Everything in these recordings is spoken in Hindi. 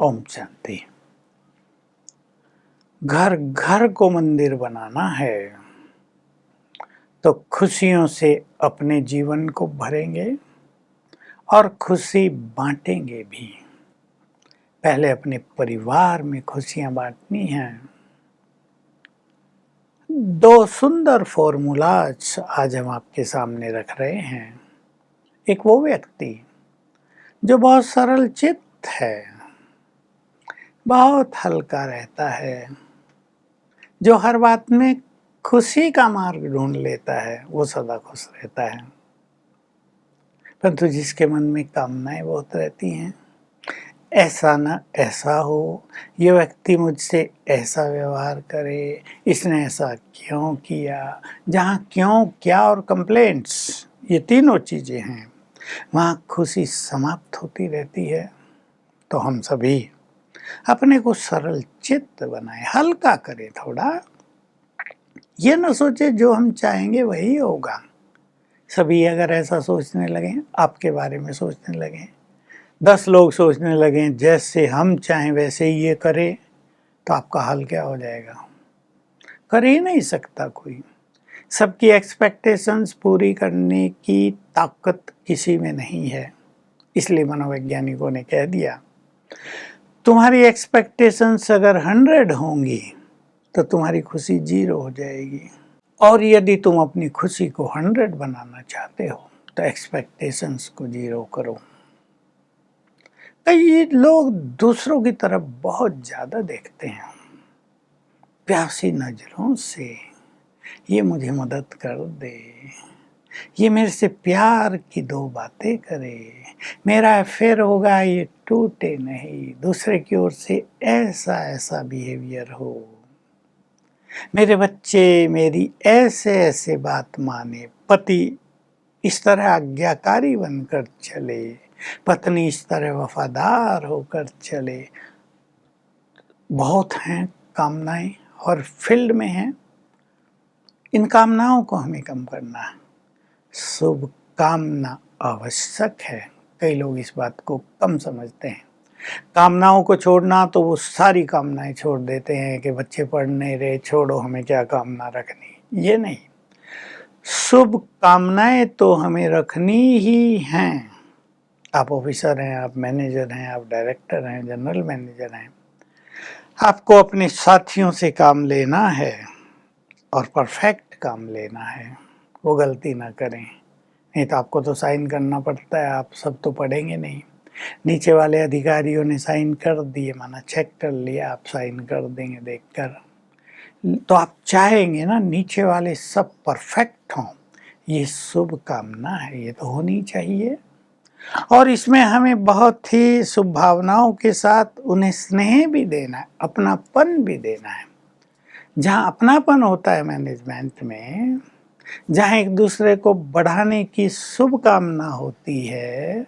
ओम शांति। घर घर को मंदिर बनाना है तो खुशियों से अपने जीवन को भरेंगे और खुशी बांटेंगे भी। पहले अपने परिवार में खुशियां बांटनी हैं। दो सुंदर फॉर्मूलाज आज हम आपके सामने रख रहे हैं। एक वो व्यक्ति जो बहुत सरल चित्त है, बहुत हल्का रहता है, जो हर बात में खुशी का मार्ग ढूंढ लेता है, वो सदा खुश रहता है। परंतु जिसके मन में कामनाएं बहुत रहती हैं, ऐसा न ऐसा हो, ये व्यक्ति मुझसे ऐसा व्यवहार करे, इसने ऐसा क्यों किया, जहाँ क्यों, क्या और कंप्लेंट्स, ये तीनों चीजें हैं, वहाँ खुशी समाप्त होती रहती है। तो हम सभी अपने को सरल चित्त बनाए, हल्का करें थोड़ा। ये न सोचे जो हम चाहेंगे वही होगा। सभी अगर ऐसा सोचने लगें, आपके बारे में सोचने लगें, 10 लोग सोचने लगें जैसे हम चाहें वैसे ही ये करे, तो आपका हाल क्या हो जाएगा? कर ही नहीं सकता कोई। सबकी एक्सपेक्टेशंस पूरी करने की ताकत किसी में नहीं है। इसलिए मनोवैज्ञानिकों ने कह दिया, तुम्हारी एक्सपेक्टेशंस अगर 100 होंगी तो तुम्हारी खुशी 0 हो जाएगी। और यदि तुम अपनी खुशी को 100 बनाना चाहते हो तो एक्सपेक्टेशंस को 0 करो। कई लोग दूसरों की तरफ बहुत ज़्यादा देखते हैं, प्यासी नजरों से, ये मुझे मदद कर दे, ये मेरे से प्यार की 2 बातें करे, मेरा अफेयर होगा ये टूटे नहीं, दूसरे की ओर से ऐसा ऐसा बिहेवियर हो, मेरे बच्चे मेरी ऐसे ऐसे बात माने, पति इस तरह आज्ञाकारी बनकर चले, पत्नी इस तरह वफादार होकर चले। बहुत हैं कामनाएं और फील्ड में हैं। इन कामनाओं को हमें कम करना है। शुभ कामना आवश्यक है। कई लोग इस बात को कम समझते हैं। कामनाओं को छोड़ना तो वो सारी कामनाएं छोड़ देते हैं कि बच्चे पढ़ नहीं रहे, छोड़ो, हमें क्या कामना रखनी। ये नहीं, शुभ कामनाएं तो हमें रखनी ही हैं। आप ऑफिसर हैं, आप मैनेजर हैं, आप डायरेक्टर हैं, जनरल मैनेजर हैं, आपको अपने साथियों से काम लेना है और परफेक्ट काम लेना है। वो गलती ना करें, नहीं तो आपको तो साइन करना पड़ता है। आप सब तो पढ़ेंगे नहीं। नीचे वाले अधिकारियों ने साइन कर दिए, माना चेक कर लिया, आप साइन कर देंगे देखकर, तो आप चाहेंगे ना नीचे वाले सब परफेक्ट हों। ये शुभ कामना है, ये तो होनी चाहिए। और इसमें हमें बहुत ही शुभ भावनाओं के साथ उन्हें स्नेह भी देना है, अपनापन भी देना है। जहाँ अपनापन होता है मैनेजमेंट में, जहाँ एक दूसरे को बढ़ाने की शुभ कामना होती है,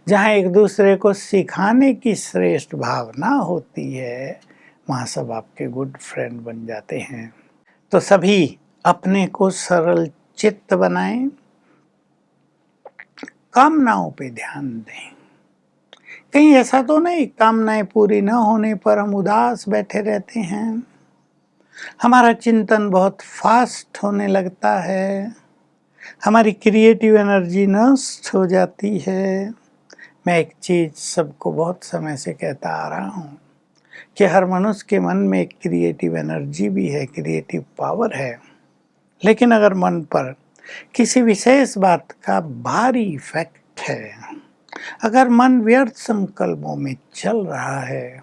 जहाँ एक दूसरे को सिखाने की श्रेष्ठ भावना होती है, वहाँ सब आपके गुड फ्रेंड बन जाते हैं। तो सभी अपने को सरल चित्त बनाएं, कामनाओं पे ध्यान दें। कहीं ऐसा तो नहीं कामनाएं पूरी न होने पर हम उदास बैठे रहते हैं, हमारा चिंतन बहुत फास्ट होने लगता है, हमारी क्रिएटिव एनर्जी नष्ट हो जाती है। मैं एक चीज़ सबको बहुत समय से कहता आ रहा हूँ कि हर मनुष्य के मन में एक क्रिएटिव एनर्जी भी है, क्रिएटिव पावर है। लेकिन अगर मन पर किसी विशेष बात का भारी इफेक्ट है, अगर मन व्यर्थ संकल्पों में चल रहा है,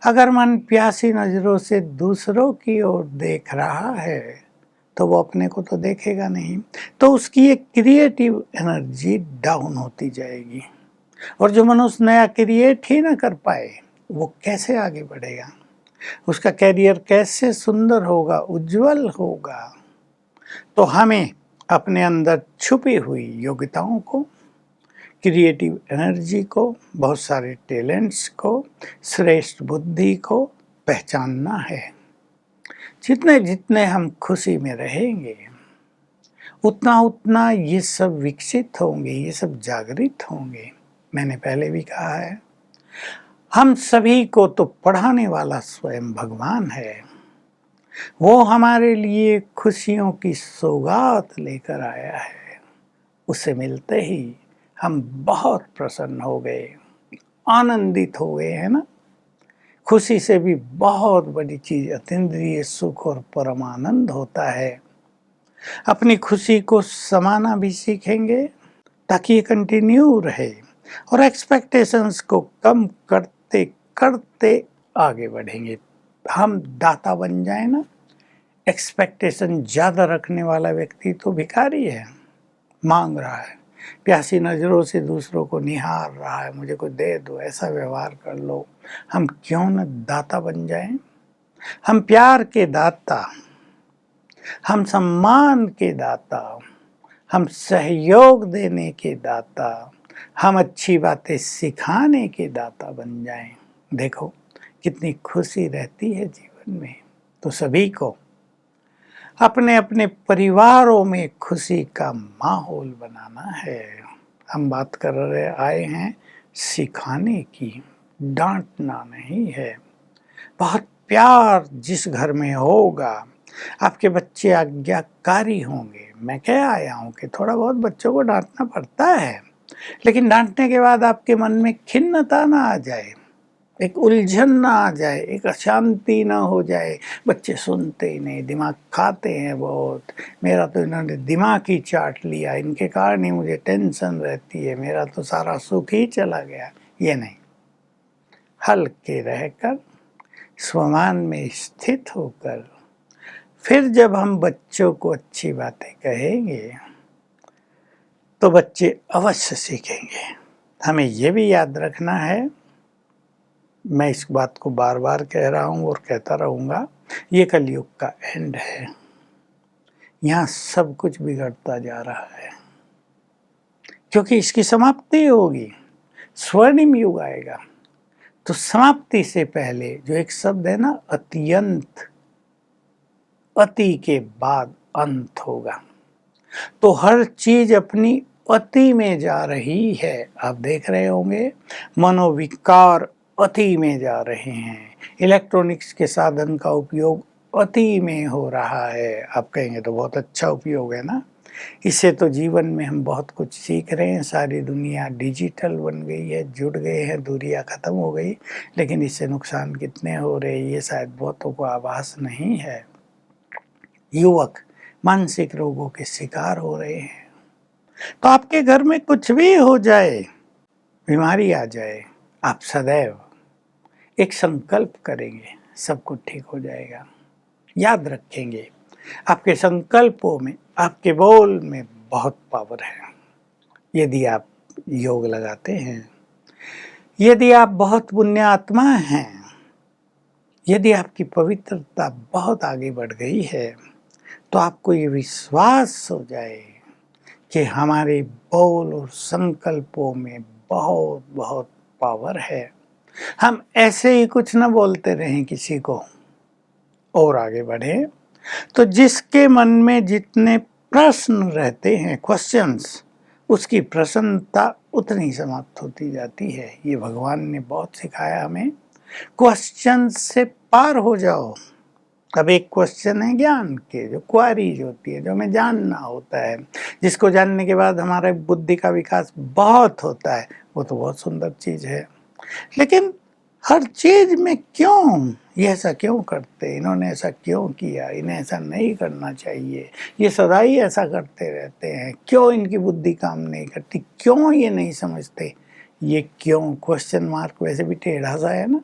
अगर मन प्यासी नजरों से दूसरों की ओर देख रहा है, तो वो अपने को तो देखेगा नहीं, तो उसकी एक क्रिएटिव एनर्जी डाउन होती जाएगी। और जो मनुष्य नया क्रिएट ही ना कर पाए, वो कैसे आगे बढ़ेगा? उसका कैरियर कैसे सुंदर होगा, उज्जवल होगा? तो हमें अपने अंदर छुपी हुई योग्यताओं को, क्रिएटिव एनर्जी को, बहुत सारे टैलेंट्स को, श्रेष्ठ बुद्धि को पहचानना है। जितने जितने हम खुशी में रहेंगे, उतना उतना ये सब विकसित होंगे, ये सब जागृत होंगे। मैंने पहले भी कहा है, हम सभी को तो पढ़ाने वाला स्वयं भगवान है। वो हमारे लिए खुशियों की सौगात लेकर आया है। उसे मिलते ही हम बहुत प्रसन्न हो गए, आनंदित हो गए, है ना। खुशी से भी बहुत बड़ी चीज अतीन्द्रिय सुख और परमानंद होता है। अपनी खुशी को समाना भी सीखेंगे ताकि ये कंटिन्यू रहे, और एक्सपेक्टेशंस को कम करते करते आगे बढ़ेंगे। हम दाता बन जाए ना। एक्सपेक्टेशन ज़्यादा रखने वाला व्यक्ति तो भिखारी है, मांग रहा है, प्यासी नज़रों से दूसरों को निहार रहा है, मुझे कुछ दे दो, ऐसा व्यवहार कर लो। हम क्यों न दाता बन जाएं। हम प्यार के दाता, हम सम्मान के दाता, हम सहयोग देने के दाता, हम अच्छी बातें सिखाने के दाता बन जाएं। देखो कितनी खुशी रहती है जीवन में। तो सभी को अपने अपने परिवारों में खुशी का माहौल बनाना है। हम बात कर रहे आए हैं सिखाने की, डांटना नहीं है। बहुत प्यार जिस घर में होगा, आपके बच्चे आज्ञाकारी होंगे। मैं कह आया हूँ कि थोड़ा बहुत बच्चों को डांटना पड़ता है, लेकिन डांटने के बाद आपके मन में खिन्नता ना आ जाए, एक उलझन ना आ जाए, एक अशांति ना हो जाए। बच्चे सुनते ही नहीं, दिमाग खाते हैं बहुत। मेरा तो इन्होंने दिमाग ही चाट लिया, इनके कारण ही मुझे टेंशन रहती है, मेरा तो सारा सुख ही चला गया। ये नहीं, हल्के रहकर, स्वमान में स्थित होकर, फिर जब हम बच्चों को अच्छी बातें कहेंगे तो बच्चे अवश्य सीखेंगे। हमें ये भी याद रखना है, मैं इस बात को बार बार कह रहा हूँ और कहता रहूँगा, ये कलयुग का एंड है। यहाँ सब कुछ बिगड़ता जा रहा है, क्योंकि इसकी समाप्ति होगी, स्वर्णिम युग आएगा। तो समाप्ति से पहले जो एक शब्द है ना, अत्यंत, अति के बाद अंत होगा। तो हर चीज अपनी अति में जा रही है। आप देख रहे होंगे मनोविकार अति में जा रहे हैं, इलेक्ट्रॉनिक्स के साधन का उपयोग अति में हो रहा है। आप कहेंगे तो बहुत अच्छा उपयोग है ना, इससे तो जीवन में हम बहुत कुछ सीख रहे हैं। सारी दुनिया डिजिटल बन गई है, जुड़ गए हैं, दूरियां खत्म हो गई, लेकिन इससे नुकसान कितने हो रहे हैं ये शायद बहुतों को आभास नहीं है। युवक मानसिक रोगों के शिकार हो रहे हैं। तो आपके घर में कुछ भी हो जाए, बीमारी आ जाए, आप सदैव एक संकल्प करेंगे, सब कुछ ठीक हो जाएगा। याद रखेंगे, आपके संकल्पों में, आपके बोल में बहुत पावर है। यदि आप योग लगाते हैं, यदि आप बहुत पुण्यात्मा हैं, यदि आपकी पवित्रता बहुत आगे बढ़ गई है, तो आपको ये विश्वास हो जाए कि हमारे बोल और संकल्पों में बहुत बहुत पावर है। हम ऐसे ही कुछ न बोलते रहें किसी को और आगे बढ़े। तो जिसके मन में जितने प्रश्न रहते हैं, क्वेश्चंस, उसकी प्रसन्नता उतनी समाप्त होती जाती है। ये भगवान ने बहुत सिखाया हमें, क्वेश्चन से पार हो जाओ। अब एक क्वेश्चन है ज्ञान के, जो क्वारीज होती है, जो हमें जानना होता है, जिसको जानने के बाद हमारे बुद्धि का विकास बहुत होता है, वो तो बहुत सुंदर चीज है। लेकिन हर चीज में क्यों, ये ऐसा क्यों करते, इन्होंने ऐसा क्यों किया, इन्हें ऐसा नहीं करना चाहिए, ये सदा ही ऐसा करते रहते हैं, क्यों इनकी बुद्धि काम नहीं करती, क्यों ये नहीं समझते। ये क्यों क्वेश्चन मार्क वैसे भी टेढ़ा सा है ना,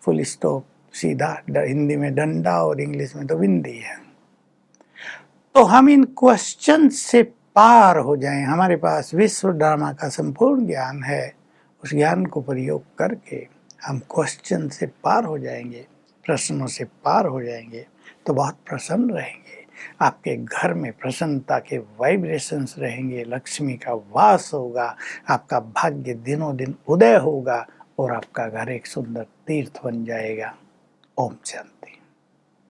फुल स्टॉप सीधा, हिंदी में डंडा और इंग्लिश में तो बिंदी है। तो हम इन क्वेश्चन से पार हो जाएं। हमारे पास विश्व ड्रामा का संपूर्ण ज्ञान है, उस ज्ञान को प्रयोग करके हम क्वेश्चन से पार हो जाएंगे, प्रश्नों से पार हो जाएंगे, तो बहुत प्रसन्न रहेंगे। आपके घर में प्रसन्नता के वाइब्रेशंस रहेंगे, लक्ष्मी का वास होगा, आपका भाग्य दिनों दिन उदय होगा और आपका घर एक सुंदर तीर्थ बन जाएगा। ओम शांति।